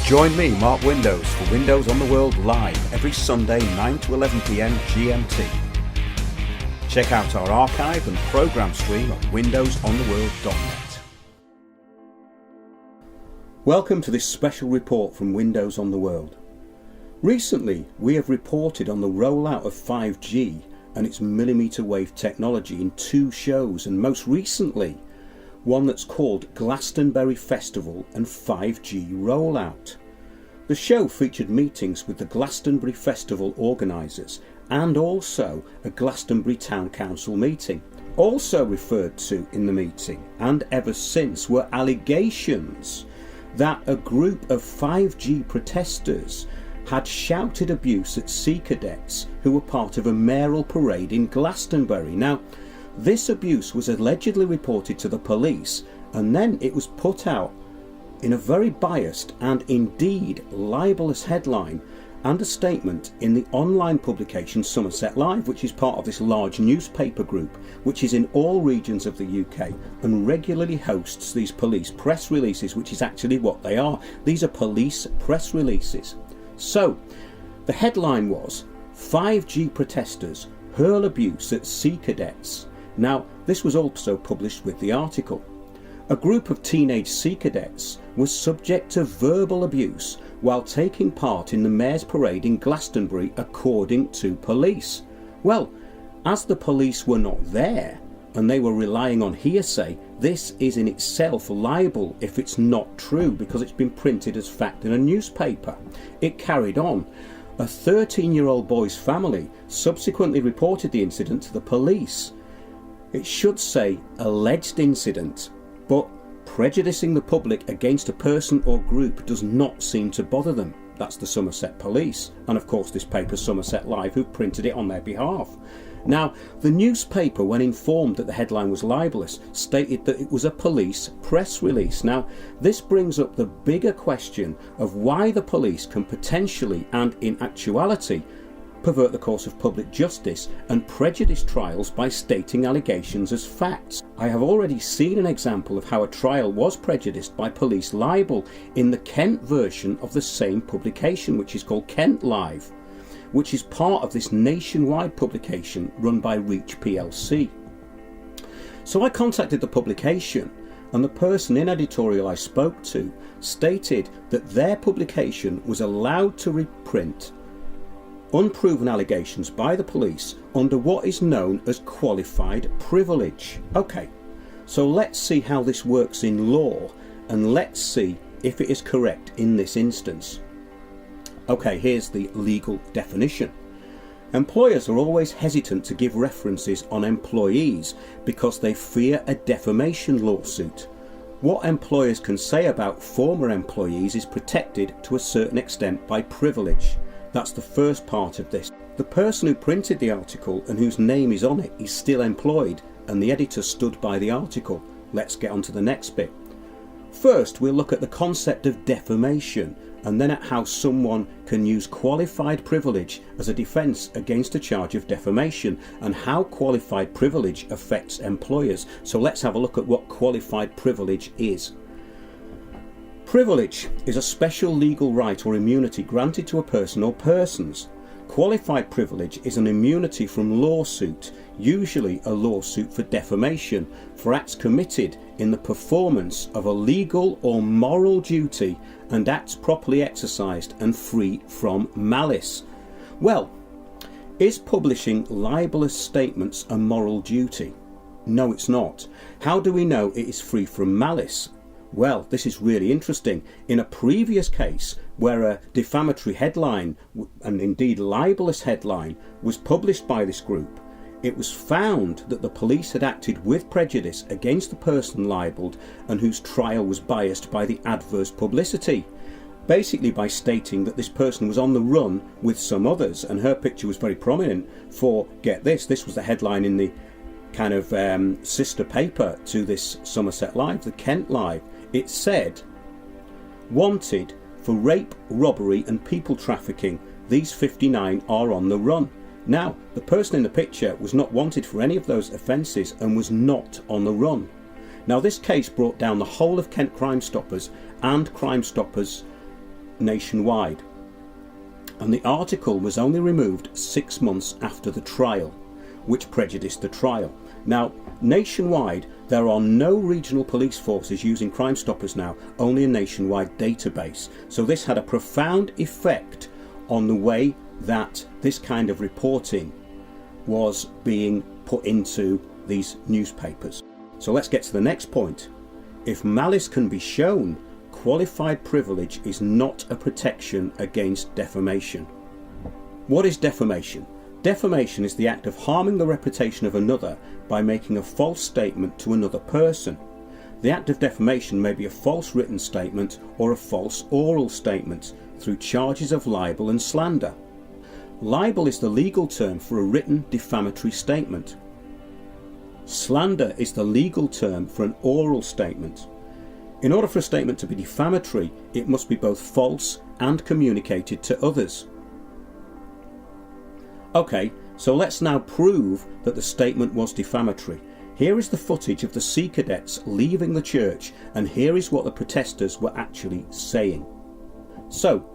Join me, Mark Windows, for Windows on the World live every Sunday 9 to 11 PM GMT. Check out our archive and programme stream at windowsontheworld.net. Welcome to this special report from Windows on the World. Recently, we have reported on the rollout of 5G and its millimetre wave technology in 2 shows, and most recently, one that's called Glastonbury Festival and 5G Rollout. The show featured meetings with the Glastonbury Festival organisers and also a Glastonbury Town Council meeting. Also referred to in the meeting and ever since were allegations that a group of 5G protesters had shouted abuse at sea cadets who were part of a mayoral parade in Glastonbury. Now, this abuse was allegedly reported to the police, and then it was put out in a very biased and indeed libelous headline and a statement in the online publication Somerset Live, which is part of this large newspaper group which is in all regions of the UK and regularly hosts these police press releases, which is actually what they are. These are police press releases. So, the headline was 5G protesters hurl abuse at sea cadets. Now, this was also published with the article. A group of teenage sea cadets was subject to verbal abuse while taking part in the Mayor's Parade in Glastonbury, according to police. Well, as the police were not there and they were relying on hearsay, this is in itself liable if it's not true, because it's been printed as fact in a newspaper. It carried on. A 13-year-old boy's family subsequently reported the incident to the police. It should say alleged incident, but prejudicing the public against a person or group does not seem to bother them. That's the Somerset Police, and of course this paper Somerset Live, who printed it on their behalf. Now, the newspaper, when informed that the headline was libelous, stated that it was a police press release. Now, this brings up the bigger question of why the police can potentially, and in actuality, pervert the course of public justice and prejudice trials by stating allegations as facts. I have already seen an example of how a trial was prejudiced by police libel in the Kent version of the same publication, which is called Kent Live, which is part of this nationwide publication run by Reach plc. So I contacted the publication, and the person in editorial I spoke to stated that their publication was allowed to reprint unproven allegations by the police under what is known as qualified privilege. Okay, so let's see how this works in law, and let's see if it is correct in this instance. Okay, here's the legal definition. Employers are always hesitant to give references on employees because they fear a defamation lawsuit. What employers can say about former employees is protected to a certain extent by privilege. That's the first part of this. The person who printed the article and whose name is on it is still employed, and the editor stood by the article. Let's get on to the next bit. First, we'll look at the concept of defamation, and then at how someone can use qualified privilege as a defence against a charge of defamation, and how qualified privilege affects employers. So let's have a look at what qualified privilege is. Privilege is a special legal right or immunity granted to a person or persons. Qualified privilege is an immunity from lawsuit, usually a lawsuit for defamation, for acts committed in the performance of a legal or moral duty and acts properly exercised and free from malice. Well, is publishing libelous statements a moral duty? No, it's not. How do we know it is free from malice? Well, this is really interesting. In a previous case where a defamatory headline, and indeed libelous headline, was published by this group, it was found that the police had acted with prejudice against the person libelled and whose trial was biased by the adverse publicity. Basically by stating that this person was on the run with some others, and her picture was very prominent for, get this was the headline in the kind of sister paper to this Somerset Live, the Kent Live. It said, wanted for rape, robbery and people trafficking, these 59 are on the run. Now, the person in the picture was not wanted for any of those offences and was not on the run. Now, this case brought down the whole of Kent Crime Stoppers and Crime Stoppers nationwide, and the article was only removed 6 months after the trial, which prejudiced the trial. Now, nationwide, there are no regional police forces using Crime Stoppers now, only a nationwide database. So this had a profound effect on the way that this kind of reporting was being put into these newspapers. So let's get to the next point. If malice can be shown, qualified privilege is not a protection against defamation. What is defamation? Defamation is the act of harming the reputation of another by making a false statement to another person. The act of defamation may be a false written statement or a false oral statement through charges of libel and slander. Libel is the legal term for a written defamatory statement. Slander is the legal term for an oral statement. In order for a statement to be defamatory, it must be both false and communicated to others. Okay, so let's now prove that the statement was defamatory. Here is the footage of the Sea Cadets leaving the church, and here is what the protesters were actually saying. So,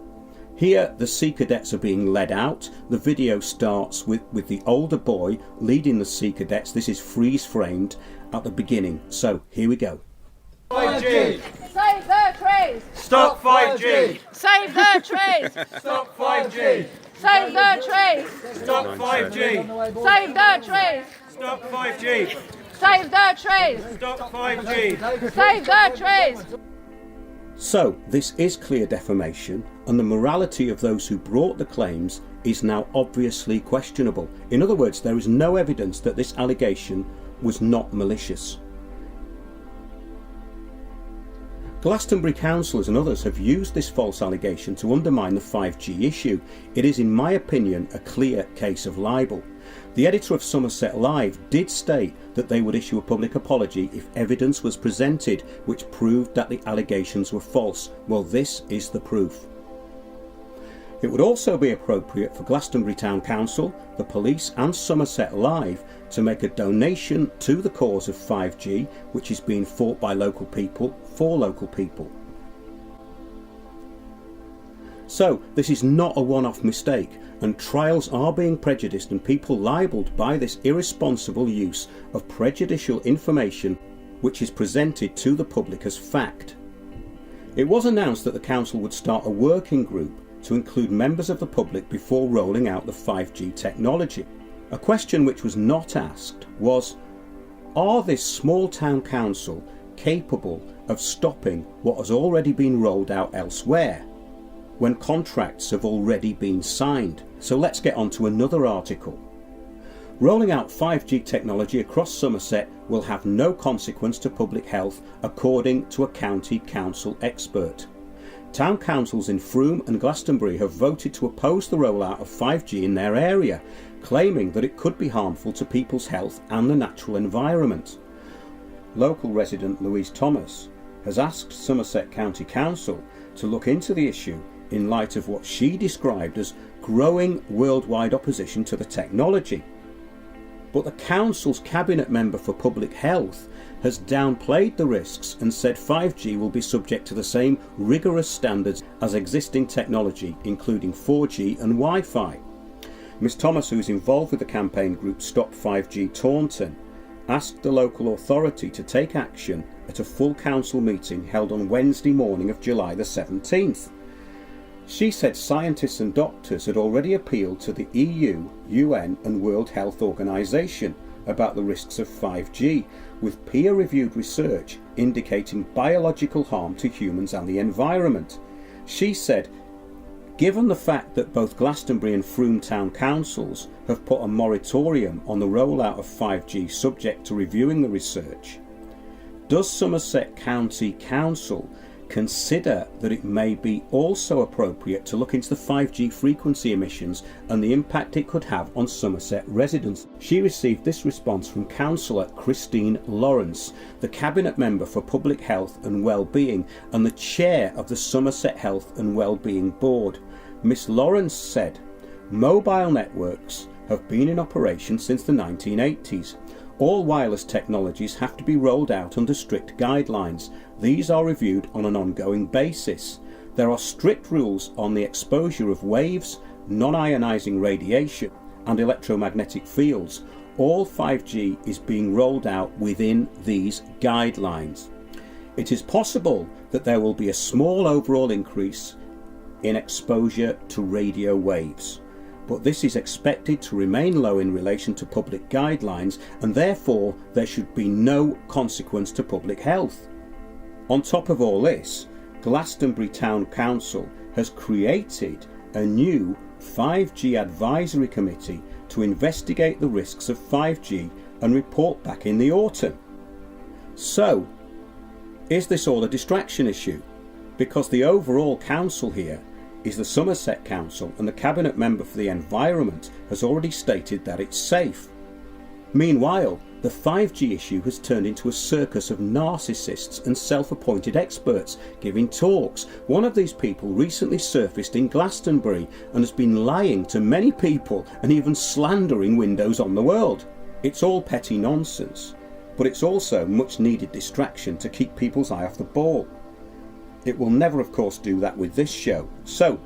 here the Sea Cadets are being led out. The video starts with the older boy leading the Sea Cadets. This is freeze framed at the beginning. So, here we go. 5G! Save the trees! Stop 5G! Save the trees! Stop 5G! Save the trees! Stop 5G! Save the trees! Stop 5G! Save the trees! Stop 5G! Save the trees! So, this is clear defamation, and the morality of those who brought the claims is now obviously questionable. In other words, there is no evidence that this allegation was not malicious. Glastonbury councillors and others have used this false allegation to undermine the 5G issue. It is, in my opinion, a clear case of libel. The editor of Somerset Live did state that they would issue a public apology if evidence was presented which proved that the allegations were false. Well, this is the proof. It would also be appropriate for Glastonbury Town Council, the police and Somerset Live to make a donation to the cause of 5G, which is being fought by local people for local people. So this is not a one-off mistake, and trials are being prejudiced and people libelled by this irresponsible use of prejudicial information which is presented to the public as fact. It was announced that the council would start a working group to include members of the public before rolling out the 5G technology. A question which was not asked was, are this small town council capable of stopping what has already been rolled out elsewhere when contracts have already been signed? So let's get on to another article. Rolling out 5G technology across Somerset will have no consequence to public health, according to a county council expert. Town councils in Frome and Glastonbury have voted to oppose the rollout of 5G in their area, claiming that it could be harmful to people's health and the natural environment. Local resident Louise Thomas has asked Somerset County Council to look into the issue in light of what she described as growing worldwide opposition to the technology. But the council's cabinet member for public health has downplayed the risks and said 5G will be subject to the same rigorous standards as existing technology, including 4G and Wi-Fi. Ms Thomas, who is involved with the campaign group Stop 5G Taunton, asked the local authority to take action at a full council meeting held on Wednesday morning of July the 17th. She said scientists and doctors had already appealed to the EU, UN and World Health Organization about the risks of 5G, with peer-reviewed research indicating biological harm to humans and the environment. She said, given the fact that both Glastonbury and Frome Town Councils have put a moratorium on the rollout of 5G subject to reviewing the research, does Somerset County Council consider that it may be also appropriate to look into the 5G frequency emissions and the impact it could have on Somerset residents? She received this response from Councillor Christine Lawrence, the Cabinet Member for Public Health and Wellbeing and the Chair of the Somerset Health and Wellbeing Board. Miss Lawrence said, mobile networks have been in operation since the 1980s. All wireless technologies have to be rolled out under strict guidelines. These are reviewed on an ongoing basis. There are strict rules on the exposure of waves, non-ionising radiation and electromagnetic fields. All 5G is being rolled out within these guidelines. It is possible that there will be a small overall increase in exposure to radio waves, but this is expected to remain low in relation to public guidelines, and therefore there should be no consequence to public health. On top of all this, Glastonbury Town Council has created a new 5G advisory committee to investigate the risks of 5G and report back in the autumn. So, is this all a distraction issue? Because the overall council here is the Somerset Council, and the Cabinet Member for the Environment has already stated that it's safe. Meanwhile, the 5G issue has turned into a circus of narcissists and self-appointed experts giving talks. One of these people recently surfaced in Glastonbury and has been lying to many people and even slandering Windows on the World. It's all petty nonsense, but it's also much needed distraction to keep people's eye off the ball. It will never, of course, do that with this show. So,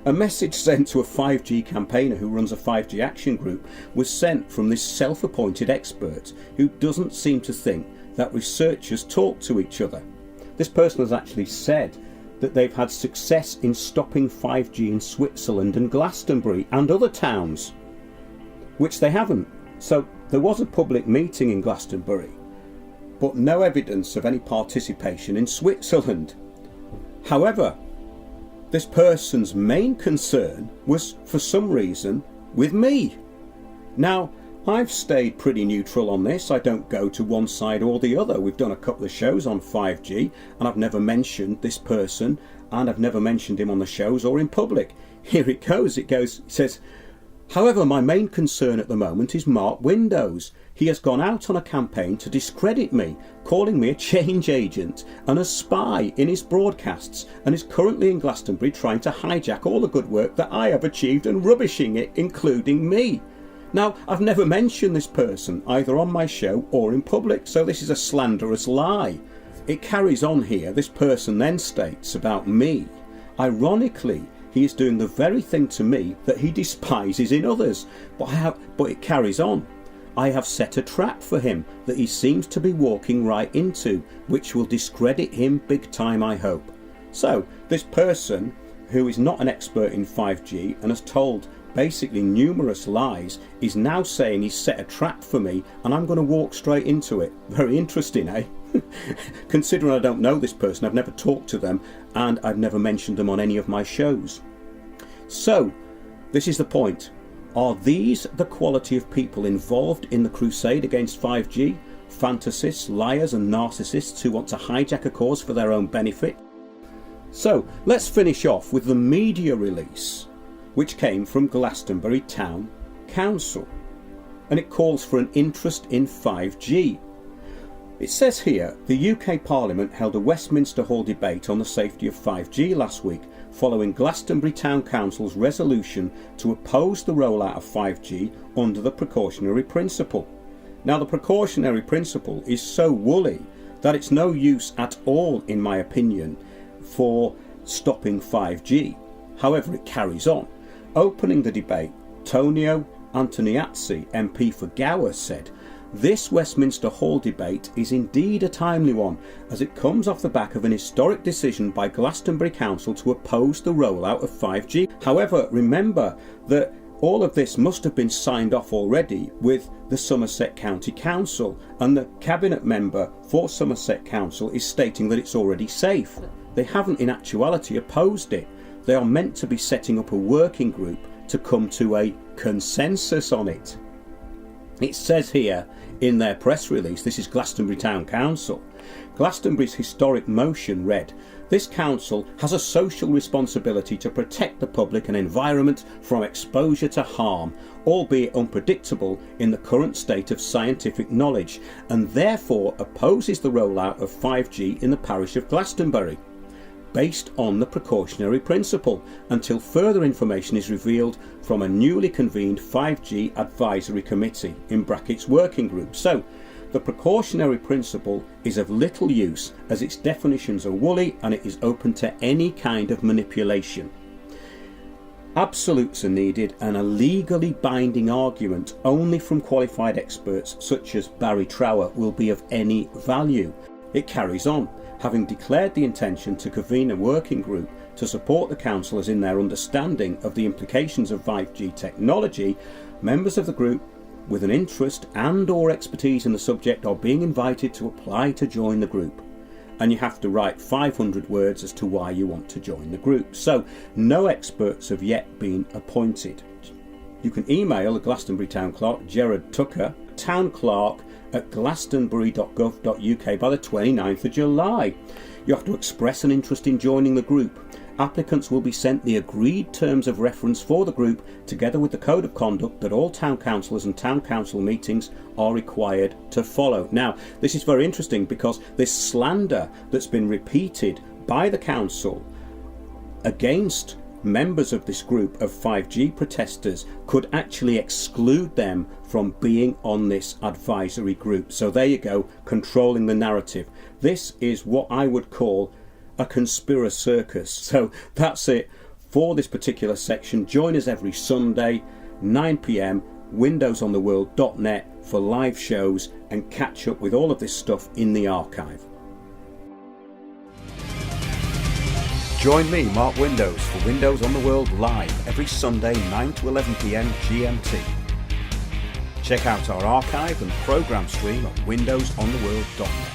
a message sent to a 5G campaigner who runs a 5G action group was sent from this self-appointed expert who doesn't seem to think that researchers talk to each other. This person has actually said that they've had success in stopping 5G in Switzerland and Glastonbury and other towns, which they haven't. So there was a public meeting in Glastonbury, but no evidence of any participation in Switzerland. However, this person's main concern was, for some reason, with me. Now, I've stayed pretty neutral on this. I don't go to one side or the other. We've done a couple of shows on 5G, and I've never mentioned this person, and I've never mentioned him on the shows or in public. Here it goes. It says, however, my main concern at the moment is Mark Windows. He has gone out on a campaign to discredit me, calling me a change agent and a spy in his broadcasts, and is currently in Glastonbury trying to hijack all the good work that I have achieved and rubbishing it, including me. Now, I've never mentioned this person, either on my show or in public, so this is a slanderous lie. It carries on here. This person then states about me, ironically, he is doing the very thing to me that he despises in others. But it carries on. I have set a trap for him that he seems to be walking right into, which will discredit him big time, I hope. So, this person, who is not an expert in 5G and has told basically numerous lies, is now saying he's set a trap for me and I'm going to walk straight into it. Very interesting, eh? Considering I don't know this person, I've never talked to them, and I've never mentioned them on any of my shows. So, this is the point. Are these the quality of people involved in the crusade against 5G? Fantasists, liars and narcissists who want to hijack a cause for their own benefit? So, let's finish off with the media release, which came from Glastonbury Town Council, and it calls for an interest in 5G. It says here, the UK Parliament held a Westminster Hall debate on the safety of 5G last week, following Glastonbury Town Council's resolution to oppose the rollout of 5G under the precautionary principle. Now, the precautionary principle is so woolly that it's no use at all, in my opinion, for stopping 5G. However, it carries on. Opening the debate, Tonio Antoniazzi, MP for Gower, said, "This Westminster Hall debate is indeed a timely one, as it comes off the back of an historic decision by Glastonbury Council to oppose the rollout of 5G. However, remember that all of this must have been signed off already with the Somerset County Council, and the Cabinet Member for Somerset Council is stating that it's already safe. They haven't in actuality opposed it. They are meant to be setting up a working group to come to a consensus on it." It says here in their press release, this is Glastonbury Town Council, Glastonbury's historic motion read, "This council has a social responsibility to protect the public and environment from exposure to harm, albeit unpredictable in the current state of scientific knowledge, and therefore opposes the rollout of 5G in the parish of Glastonbury, based on the precautionary principle, until further information is revealed from a newly convened 5G advisory committee, in brackets working group." So The precautionary principle is of little use as its definitions are woolly and it is open to any kind of manipulation. Absolutes are needed, and a legally binding argument only from qualified experts such as Barry Trower will be of any value. It carries on. Having declared the intention to convene a working group to support the councillors in their understanding of the implications of 5G technology, members of the group with an interest and or expertise in the subject are being invited to apply to join the group. And you have to write 500 words as to why you want to join the group. So no experts have yet been appointed. You can email the Glastonbury Town Clerk, Gerard Tucker, townclerk@glastonbury.gov.uk by the 29th of July. You have to express an interest in joining the group. Applicants will be sent the agreed terms of reference for the group together with the code of conduct that all town councillors and town council meetings are required to follow. Now, this is very interesting because this slander that's been repeated by the council against members of this group of 5G protesters could actually exclude them from being on this advisory group. So there you go, controlling the narrative. This is what I would call a conspiracy circus. So that's it for this particular section. Join us every Sunday 9 p.m. windowsontheworld.net for live shows and catch up with all of this stuff in the archive. Join me, Mark Windows, for Windows on the World live every Sunday 9 to 11 p.m. GMT. Check out our archive and programme stream at windowsontheworld.net.